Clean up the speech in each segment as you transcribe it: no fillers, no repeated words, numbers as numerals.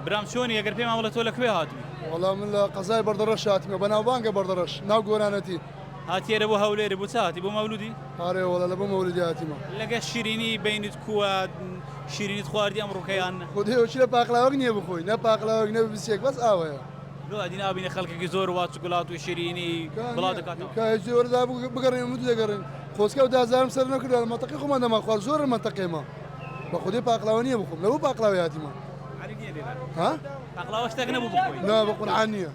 برام شوني اگر پێم وڵە تۆ لەکوێ هاتووی؟ وەڵام من لە قەزای بەردەڕەش هاتیمە بەناوبانگە بەردەڕەش ناو گۆرانەتی. هاتیێرە بۆ هەولێرە بۆ چ هاتی بۆ مەولودی؟ ئارێ وەڵا لە بۆ مەولودی هاتیمە. لەگە شیرینی بینت کووە شیرینیت خواردی ئەمڕۆکەیان خودی ئەوچی لە پاقلاوەک نییە بخۆی نە پاقلاوەک نە بچێک بەس ئاوەیە. لۆ ئەدی نابینە خەڵکێکی زۆر وا چکۆلات و شیرینی بڵاو دەکاتەوە. کاهێزی وەردا بگەڕێن ومد دەگەڕێن خۆزکە و دازارم سەر نەکردە لە مەتەقی خۆمان دەما خوارد زۆر مەتەقێمە بە خودی پاقلاوە نییە بخۆم لەبوو پاقلاوی هاتیمە. ها؟ پاقلاوە شتێک نەبوو بخۆی؟ نا بە قورعان نییە.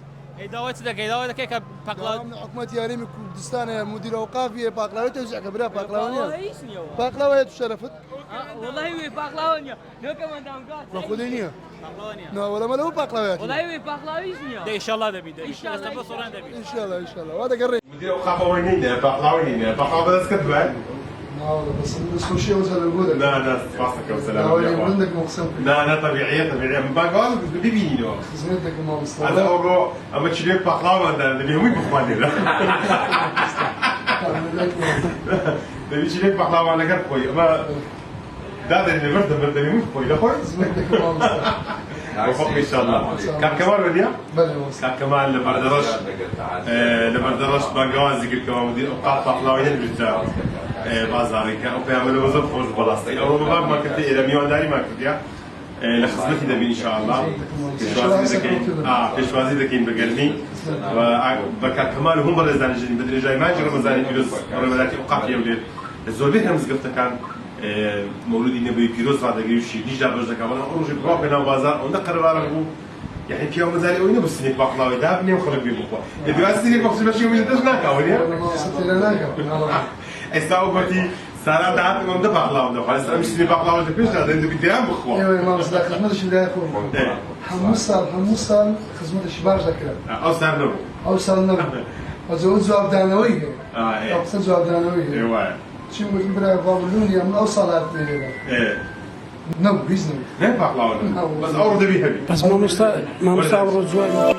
داوای چ دەکەی داوای دەکەی کە پاقلاوە حکومەت یاریمی کوردستانە مدیر ئەوقافیە پاقلاوی تەوزیعکە برا پاقلاوە نییە. پاقلاوەیە تو شەرەفت؟ والله وي باقلاوه نيا لو كمان دام قاعد بە خودی نییە. پاقلاوە نییە. نا وەڵا مە لەبوو پاقلاوی هاتیمە. والله وي باقلاوي نيا دە ئینشاءالله دەبی دەبی بۆ سۆران دەبی. ئینشاءالله ئینشاءالله وا دەگەڕێ. مدیر ئەوقافەوەی نینە پاقلاوی نینە پاقلاوە بەدەست کردووە؟ ناوەڵا بەس خوشی ئەوزە لە بۆ لا لا سپاسەکە و سەلام بندێک مقسم لا لا طبيعية طبيعية من باقواز ببینینەوە خزمەتێک مامۆستا هذا ئەوڕۆ ئەمە چلێک پاقلاوەدان دەبێ هەمووی بخوانێرە دەبی چلێک پاقلاوانەکەت خۆی ئەمە دادەنێ بەردەبەردەبێ هەمووی خۆی لە خۆی خزمەتێک مامۆستا وفق إن شاء الله كان كمان وليا بله مامۆستا كان كمان لبردرش باقواز ذكر كمان مدير أوقات پاقلاویان بجا بازاری که او پیامل وزن خوش بلاستی. او رو ما کردی ایرانی داری ما کردیا. لخدمتی دبی ان شاء الله. پیشوازی دکین بگردی و بکار کمال هم برزدانی جدی بدری جای ما جرم زانی پیروز رمضانی اوقافی ولید. زوری هم زگفت کن مولودی نبی پیروز را دگیوشی دیج دبرج دکمان. اونجا برای بنا بازار اون دقیقا بو يعني في يوم زالي وين بس نيك باقلاوي ده بنيم خلق بيبقى. يبي أصلي نيك بس ماشي وين تجنا كاوليا. استوقفتي سارة دعت من ده باقلاوي ده خلاص أنا مش نيك باقلاوي ده بيش ده ده بدي أنا بخوا. ايوه ما بس ذاك خدمة الشباب يكون. حمصال خدمة الشباب ذاكرة. أو سار نبو. أو سار نبو. وزود زواب دانوية. إيه. أقصد زواب دانوية. إيه. شو ممكن برا بابلونيا من أوصل هاتني هذا. إيه. نو بيزنس. نه باقلاوي. بس أورد بيها بي. بس ما مستعبر الزواج